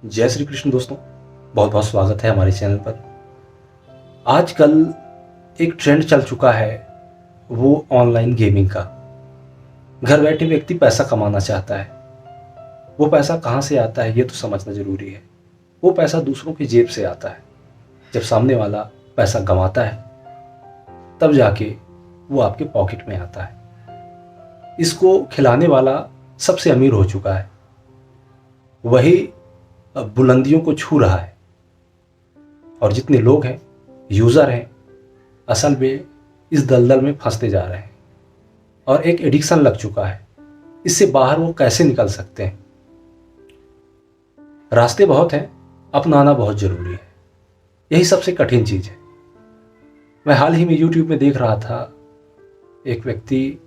जय श्री कृष्ण दोस्तों, बहुत बहुत स्वागत है हमारे चैनल पर। आजकल एक ट्रेंड चल चुका है वो ऑनलाइन गेमिंग का। घर बैठे व्यक्ति पैसा कमाना चाहता है। वो पैसा कहाँ से आता है ये तो समझना ज़रूरी है। वो पैसा दूसरों की जेब से आता है। जब सामने वाला पैसा कमाता है तब जाके वो आपके पॉकेट में आता है। इसको खिलाने वाला सबसे अमीर हो चुका है, वही बुलंदियों को छू रहा है। और जितने लोग हैं, यूज़र हैं, असल में इस दलदल में फंसते जा रहे हैं और एक एडिक्शन लग चुका है। इससे बाहर वो कैसे निकल सकते हैं? रास्ते बहुत हैं, अपनाना बहुत ज़रूरी है। यही सबसे कठिन चीज़ है। मैं हाल ही में YouTube में देख रहा था, एक व्यक्ति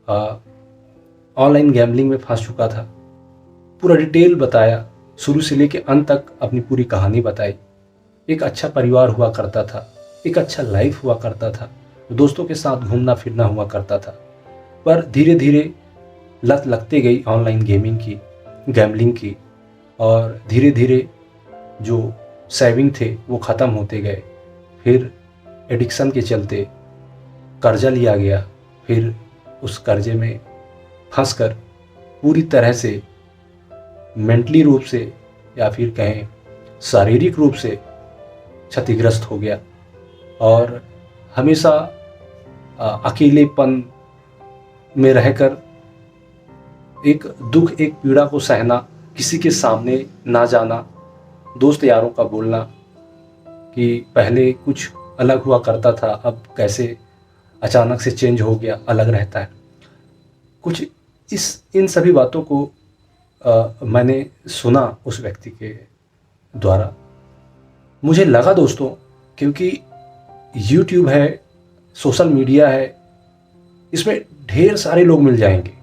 ऑनलाइन गैम्बलिंग में फंस चुका था। पूरा डिटेल बताया, शुरू से लेकर अंत तक अपनी पूरी कहानी बताई। एक अच्छा परिवार हुआ करता था, एक अच्छा लाइफ हुआ करता था, दोस्तों के साथ घूमना फिरना हुआ करता था। पर धीरे धीरे लत लगते गई ऑनलाइन गेमिंग की, गैम्बलिंग की, और धीरे धीरे जो सेविंग थे वो ख़त्म होते गए। फिर एडिक्शन के चलते कर्जा लिया गया। फिर उस कर्जे में फंसकर पूरी तरह से मेंटली रूप से या फिर कहें शारीरिक रूप से क्षतिग्रस्त हो गया और हमेशा अकेलेपन में रहकर एक दुख, एक पीड़ा को सहना, किसी के सामने ना जाना, दोस्त यारों का बोलना कि पहले कुछ अलग हुआ करता था, अब कैसे अचानक से चेंज हो गया, अलग रहता है। कुछ इन सभी बातों को मैंने सुना उस व्यक्ति के द्वारा। मुझे लगा दोस्तों, क्योंकि YouTube है, सोशल मीडिया है, इसमें ढेर सारे लोग मिल जाएंगे।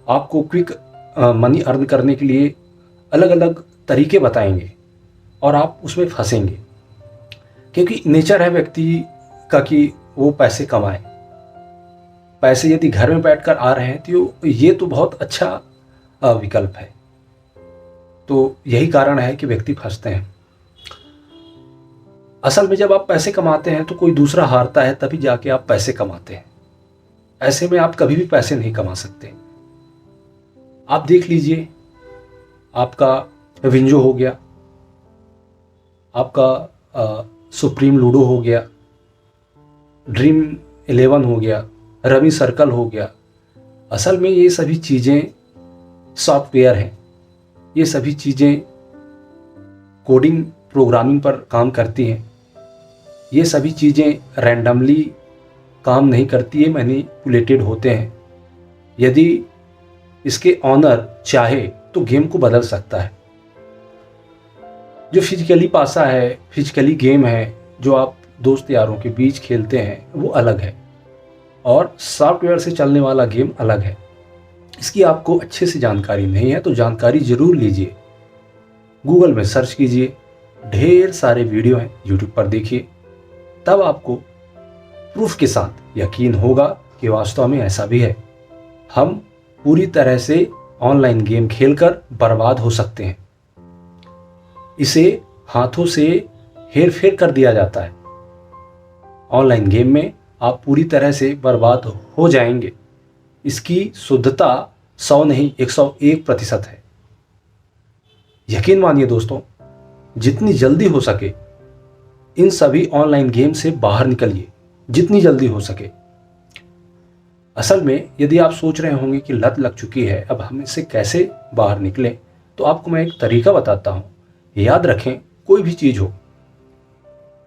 आपको क्विक मनी अर्न करने के लिए अलग अलग तरीके बताएंगे और आप उसमें फंसेंगे, क्योंकि नेचर है व्यक्ति का कि वो पैसे कमाए। पैसे यदि घर में बैठकर आ रहे हैं तो ये तो बहुत अच्छा विकल्प है। तो यही कारण है कि व्यक्ति फंसते हैं। असल में जब आप पैसे कमाते हैं तो कोई दूसरा हारता है, तभी जाके आप पैसे कमाते हैं। ऐसे में आप कभी भी पैसे नहीं कमा सकते। आप देख लीजिए, आपका विंजो हो गया, आपका सुप्रीम लूडो हो गया, ड्रीम 11 हो गया, रमी सर्कल हो गया। असल में ये सभी चीज़ें सॉफ्टवेयर हैं। ये सभी चीज़ें कोडिंग, प्रोग्रामिंग पर काम करती हैं। ये सभी चीज़ें रैंडमली काम नहीं करती है, मैनिपुलेटेड होते हैं। यदि इसके ऑनर चाहे तो गेम को बदल सकता है। जो फिजिकली पासा है, फिजिकली गेम है, जो आप दोस्त यारों के बीच खेलते हैं, वो अलग है और सॉफ्टवेयर से चलने वाला गेम अलग है। इसकी आपको अच्छे से जानकारी नहीं है तो जानकारी ज़रूर लीजिए। गूगल में सर्च कीजिए, ढेर सारे वीडियो हैं, YouTube पर देखिए, तब आपको प्रूफ के साथ यकीन होगा कि वास्तव में ऐसा भी है। हम पूरी तरह से ऑनलाइन गेम खेलकर बर्बाद हो सकते हैं। इसे हाथों से हेर फेर कर दिया जाता है। ऑनलाइन गेम में आप पूरी तरह से बर्बाद हो जाएंगे। इसकी शुद्धता 100 नहीं 101% है। यकीन मानिए दोस्तों, जितनी जल्दी हो सके इन सभी ऑनलाइन गेम से बाहर निकलिए, जितनी जल्दी हो सके। असल में यदि आप सोच रहे होंगे कि लत लग चुकी है, अब हम इससे कैसे बाहर निकलें, तो आपको मैं एक तरीका बताता हूँ। याद रखें, कोई भी चीज़ हो,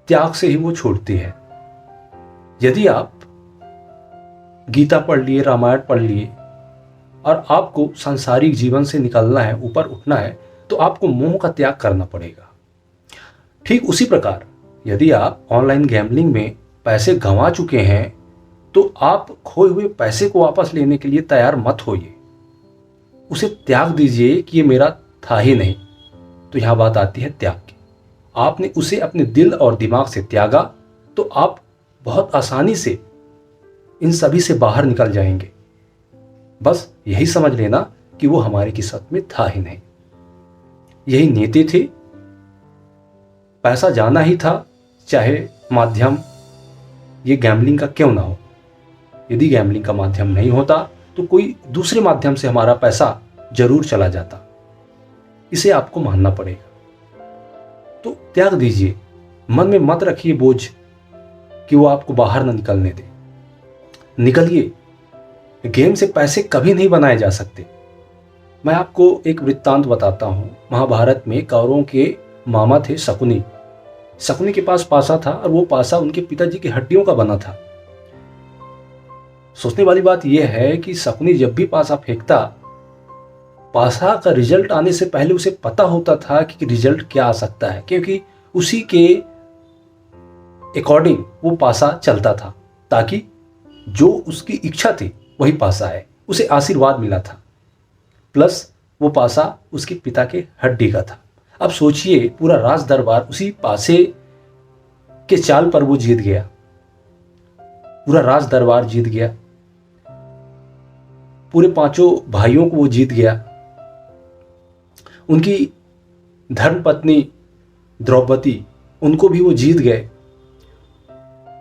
त्याग से ही वो छूटती है। यदि आप गीता पढ़ लिए, रामायण पढ़ लिए और आपको सांसारिक जीवन से निकलना है, ऊपर उठना है, तो आपको मोह का त्याग करना पड़ेगा। ठीक उसी प्रकार यदि आप ऑनलाइन गैम्बलिंग में पैसे गंवा चुके हैं तो आप खोए हुए पैसे को वापस लेने के लिए तैयार मत होइए। उसे त्याग दीजिए कि ये मेरा था ही नहीं। तो यहां बात आती है त्याग की। आपने उसे अपने दिल और दिमाग से त्यागा तो आप बहुत आसानी से इन सभी से बाहर निकल जाएंगे। बस यही समझ लेना कि वो हमारी किस्मत में था ही नहीं। यही नीति थी, पैसा जाना ही था, चाहे माध्यम ये गैम्बलिंग का क्यों ना हो। यदि गैम्बलिंग का माध्यम नहीं होता तो कोई दूसरे माध्यम से हमारा पैसा जरूर चला जाता, इसे आपको मानना पड़ेगा। तो त्याग दीजिए, मन में मत रखिए बोझ कि वो आपको बाहर न निकलने दे। निकलिए, गेम से पैसे कभी नहीं बनाए जा सकते। मैं आपको एक वृत्तांत बताता हूं। महाभारत में कौरवों के मामा थे शकुनी। शकुनी के पास पासा था और वो पासा उनके पिताजी की हड्डियों का बना था। सोचने वाली बात यह है कि शकुनी जब भी पासा फेंकता, पासा का रिजल्ट आने से पहले उसे पता होता था कि रिजल्ट क्या आ सकता है, क्योंकि उसी के अकॉर्डिंग वो पासा चलता था, ताकि जो उसकी इच्छा थी वही पासा है। उसे आशीर्वाद मिला था, प्लस वो पासा उसके पिता के हड्डी का था। अब सोचिए, पूरा राज दरबार उसी पासे के चाल पर वो जीत गया, पूरा राज दरबार जीत गया, पूरे पांचों भाइयों को वो जीत गया, उनकी धर्मपत्नी द्रौपदी उनको भी वो जीत गए।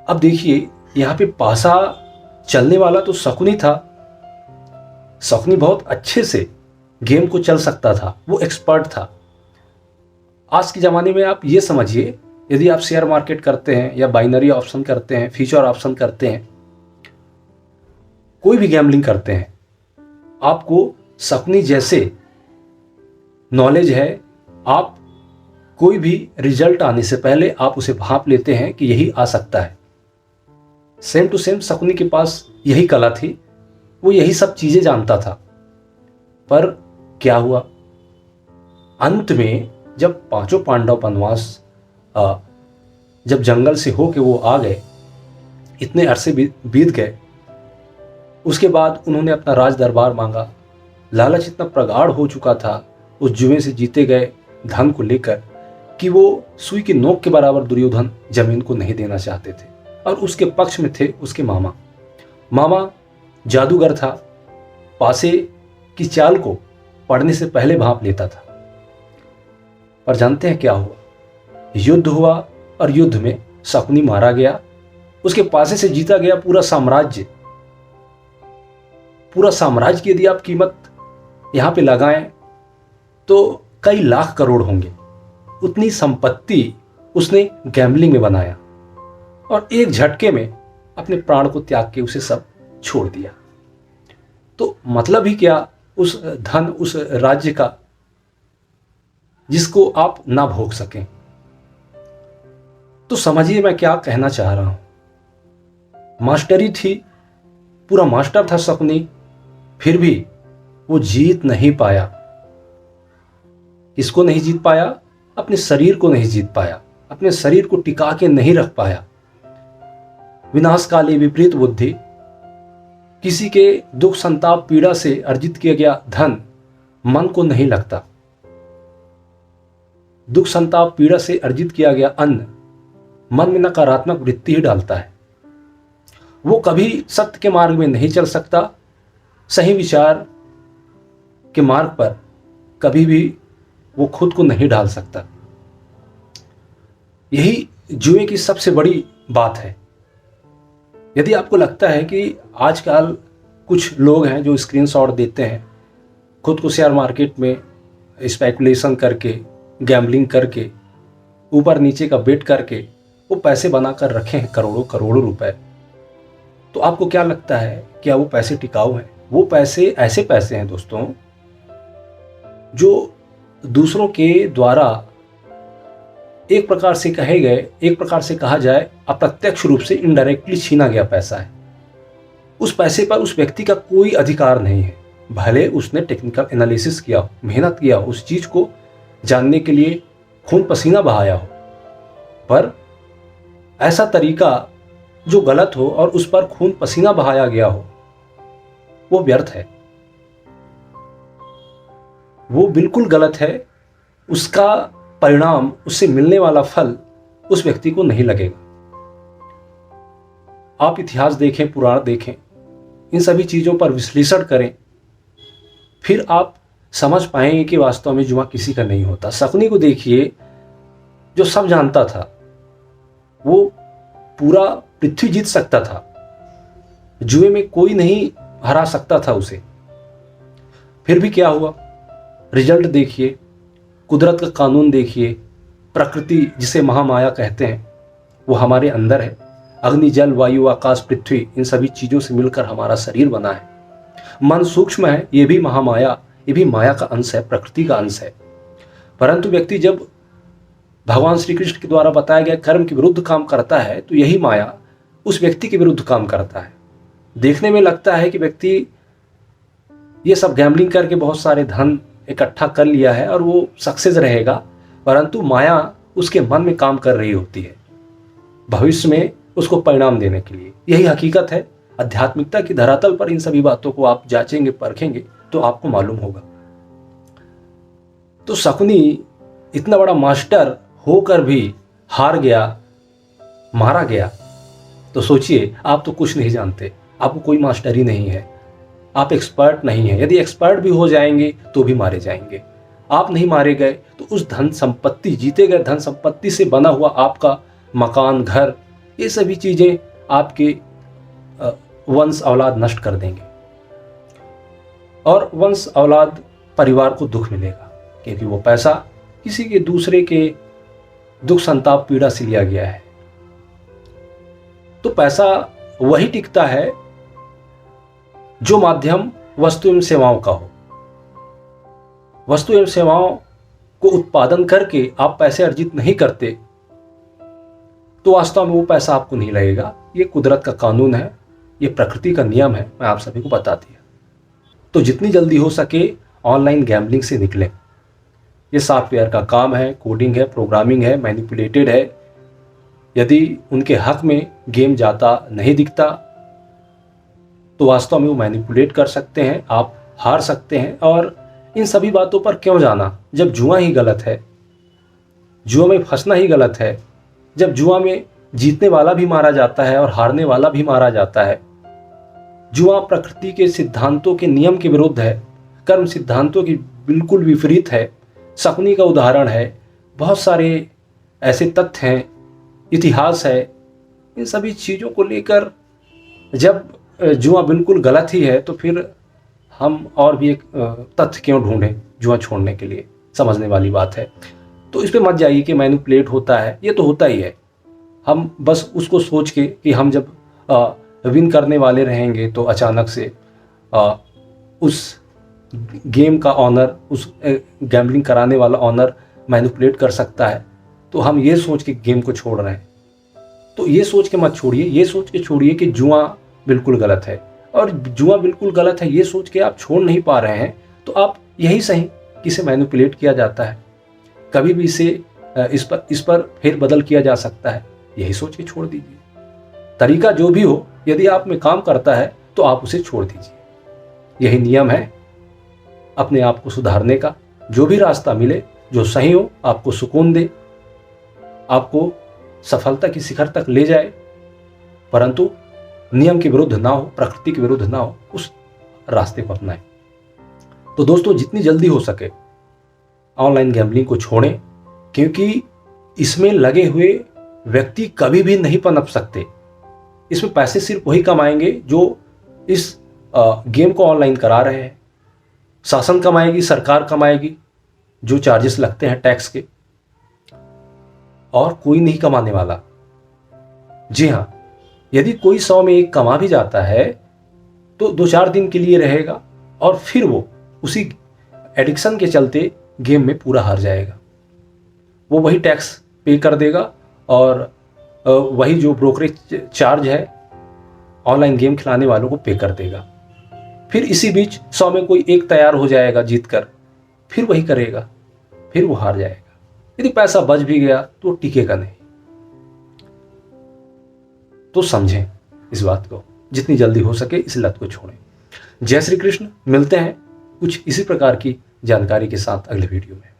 अब देखिए, यहां पे पासा चलने वाला तो शकुनी था। शकुनी बहुत अच्छे से गेम को चल सकता था, वो एक्सपर्ट था। आज के ज़माने में आप ये समझिए, यदि आप शेयर मार्केट करते हैं या बाइनरी ऑप्शन करते हैं, फ्यूचर ऑप्शन करते हैं, कोई भी गैम्बलिंग करते हैं, आपको शकुनी जैसे नॉलेज है। आप कोई भी रिजल्ट आने से पहले आप उसे भांप लेते हैं कि यही आ सकता है। सेम टू सेम शकुनी के पास यही कला थी, वो यही सब चीजें जानता था। पर क्या हुआ, अंत में जब पांचों पांडव वनवास जब जंगल से होके वो आ गए, इतने अरसे बीत गए, उसके बाद उन्होंने अपना राज दरबार मांगा। लालच इतना प्रगाढ़ हो चुका था उस जुए से जीते गए धन को लेकर कि वो सुई की नोक के बराबर दुर्योधन जमीन को नहीं देना चाहते थे। और उसके पक्ष में थे उसके मामा। मामा जादूगर था, पासे की चाल को पढ़ने से पहले भांप लेता था। पर जानते हैं क्या हुआ, युद्ध हुआ और युद्ध में शकुनी मारा गया। उसके पासे से जीता गया पूरा साम्राज्य। पूरा साम्राज्य की यदि आप कीमत यहां पे लगाएं तो कई लाख करोड़ होंगे। उतनी संपत्ति उसने गैम्बलिंग में बनाया और एक झटके में अपने प्राण को त्याग के उसे सब छोड़ दिया। तो मतलब ही क्या उस धन, उस राज्य का जिसको आप ना भोग सकें। तो समझिए मैं क्या कहना चाह रहा हूं। मास्टरी थी, पूरा मास्टर था शकुनी, फिर भी वो जीत नहीं पाया। किसको नहीं जीत पाया? अपने शरीर को नहीं जीत पाया, अपने शरीर को टिका के नहीं रख पाया। विनाशकाली विपरीत बुद्धि, किसी के दुख संताप पीड़ा से अर्जित किया गया धन मन को नहीं लगता। दुख संताप पीड़ा से अर्जित किया गया अन्न मन में नकारात्मक वृत्ति ही डालता है। वो कभी सत्य के मार्ग में नहीं चल सकता, सही विचार के मार्ग पर कभी भी वो खुद को नहीं ढाल सकता। यही जुए की सबसे बड़ी बात है। यदि आपको लगता है कि आजकल कुछ लोग हैं जो स्क्रीनशॉट देते हैं, खुद को शेयर मार्केट में स्पेकुलेशन करके, गैम्बलिंग करके, ऊपर नीचे का बेट करके वो पैसे बनाकर रखे हैं करोड़ों करोड़ों रुपए, तो आपको क्या लगता है क्या वो पैसे टिकाऊ हैं? वो पैसे ऐसे पैसे हैं दोस्तों जो दूसरों के द्वारा एक प्रकार से कहे गए, एक प्रकार से कहा जाए अप्रत्यक्ष रूप से इनडायरेक्टली छीना गया पैसा है। उस पैसे पर उस व्यक्ति का कोई अधिकार नहीं है, भले उसने टेक्निकल एनालिसिस किया, मेहनत किया, उस चीज को जानने के लिए खून पसीना बहाया हो, पर ऐसा तरीका जो गलत हो और उस पर खून पसीना बहाया गया हो वो व्यर्थ है, वो बिल्कुल गलत है। उसका परिणाम, उससे मिलने वाला फल उस व्यक्ति को नहीं लगेगा। आप इतिहास देखें, पुराण देखें, इन सभी चीजों पर विश्लेषण करें, फिर आप समझ पाएंगे कि वास्तव में जुआ किसी का नहीं होता। शकुनी को देखिए, जो सब जानता था, वो पूरा पृथ्वी जीत सकता था, जुए में कोई नहीं हरा सकता था उसे। फिर भी क्या हुआ, रिजल्ट देखिए, कुदरत का कानून देखिए, प्रकृति जिसे महामाया कहते हैं वो हमारे अंदर है। अग्नि, जल, वायु, आकाश, पृथ्वी, इन सभी चीजों से मिलकर हमारा शरीर बना है। मन सूक्ष्म है, ये भी महामाया, ये भी माया का अंश है, प्रकृति का अंश है। परंतु व्यक्ति जब भगवान श्री कृष्ण के द्वारा बताया गया कर्म के विरुद्ध काम करता है तो यही माया उस व्यक्ति के विरुद्ध काम करता है। देखने में लगता है कि व्यक्ति ये सब गैम्बलिंग करके बहुत सारे धन इकट्ठा कर लिया है और वो सक्सेस रहेगा, परंतु माया उसके मन में काम कर रही होती है भविष्य में उसको परिणाम देने के लिए। यही हकीकत है। आध्यात्मिकता की धरातल पर इन सभी बातों को आप जांचेंगे, परखेंगे तो आपको मालूम होगा। तो शकुनी इतना बड़ा मास्टर होकर भी हार गया, मारा गया। तो सोचिए, आप तो कुछ नहीं जानते, आपको कोई मास्टर ही नहीं है, आप एक्सपर्ट नहीं है। यदि एक्सपर्ट भी हो जाएंगे तो भी मारे जाएंगे। आप नहीं मारे गए तो उस धन संपत्ति, जीते गए धन संपत्ति से बना हुआ आपका मकान, घर, ये सभी चीजें आपके वंश औलाद नष्ट कर देंगे और वंश औलाद परिवार को दुख मिलेगा, क्योंकि वो पैसा किसी के दूसरे के दुख, संताप, पीड़ा से लिया गया है। तो पैसा वही टिकता है जो माध्यम वस्तु एवं सेवाओं का हो। वस्तु एवं सेवाओं को उत्पादन करके आप पैसे अर्जित नहीं करते तो वास्तव में वो पैसा आपको नहीं लगेगा। ये कुदरत का कानून है, ये प्रकृति का नियम है, मैं आप सभी को बता दिया। तो जितनी जल्दी हो सके ऑनलाइन गैम्बलिंग से निकलें। ये सॉफ्टवेयर का काम है, कोडिंग है, प्रोग्रामिंग है, मैनिपुलेटेड है। यदि उनके हक में गेम जाता नहीं दिखता तो वास्तव में वो मैनिपुलेट कर सकते हैं, आप हार सकते हैं। और इन सभी बातों पर क्यों जाना जब जुआ ही गलत है, जुआ में फंसना ही गलत है। जब जुआ में जीतने वाला भी मारा जाता है और हारने वाला भी मारा जाता है। जुआ प्रकृति के सिद्धांतों के नियम के विरुद्ध है, कर्म सिद्धांतों की बिल्कुल विपरीत है। शकुनी का उदाहरण है, बहुत सारे ऐसे तथ्य हैं, इतिहास है। इन सभी चीज़ों को लेकर जब जुआ बिल्कुल गलत ही है तो फिर हम और भी एक तथ्य क्यों ढूंढें जुआ छोड़ने के लिए, समझने वाली बात है। तो इस पे मत जाइए कि मैनिपुलेट होता है, ये तो होता ही है। हम बस उसको सोच के कि हम जब विन करने वाले रहेंगे तो अचानक से उस गेम का ऑनर, उस गैम्बलिंग कराने वाला ऑनर मैनिपुलेट कर सकता है, तो हम ये सोच के गेम को छोड़ रहे हैं। तो ये सोच के मत छोड़िए, ये सोच के छोड़िए कि जुआ बिल्कुल गलत है। और जुआ बिल्कुल गलत है ये सोच के आप छोड़ नहीं पा रहे हैं तो आप यही सही कि इसे मैनिपुलेट किया जाता है, कभी भी इसे इस पर फेर बदल किया जा सकता है, यही सोच के छोड़ दीजिए। तरीका जो भी हो, यदि आप में काम करता है तो आप उसे छोड़ दीजिए। यही नियम है अपने आप को सुधारने का। जो भी रास्ता मिले, जो सही हो, आपको सुकून दे, आपको सफलता की शिखर तक ले जाए, परंतु नियम के विरुद्ध ना हो, प्रकृति के विरुद्ध ना हो, उस रास्ते को अपनाएं। तो दोस्तों, जितनी जल्दी हो सके ऑनलाइन गैम्बलिंग को छोड़ें, क्योंकि इसमें लगे हुए व्यक्ति कभी भी नहीं पनप सकते। इसमें पैसे सिर्फ वही कमाएंगे जो इस गेम को ऑनलाइन करा रहे हैं। शासन कमाएगी, सरकार कमाएगी, जो चार्जेस लगते हैं टैक्स के, और कोई नहीं कमाने वाला। जी हाँ, यदि कोई 100 में एक कमा भी जाता है तो 2-4 दिन के लिए रहेगा और फिर वो उसी एडिक्शन के चलते गेम में पूरा हार जाएगा। वो वही टैक्स पे कर देगा और वही जो ब्रोकरेज चार्ज है ऑनलाइन गेम खिलाने वालों को पे कर देगा। फिर इसी बीच 100 में कोई एक तैयार हो जाएगा जीत कर, फिर वही करेगा, फिर वो हार जाएगा। यदि पैसा बच भी गया तो टिकेगा नहीं। तो समझें इस बात को, जितनी जल्दी हो सके इस लत को छोड़ें। जय श्री कृष्ण। मिलते हैं कुछ इसी प्रकार की जानकारी के साथ अगले वीडियो में।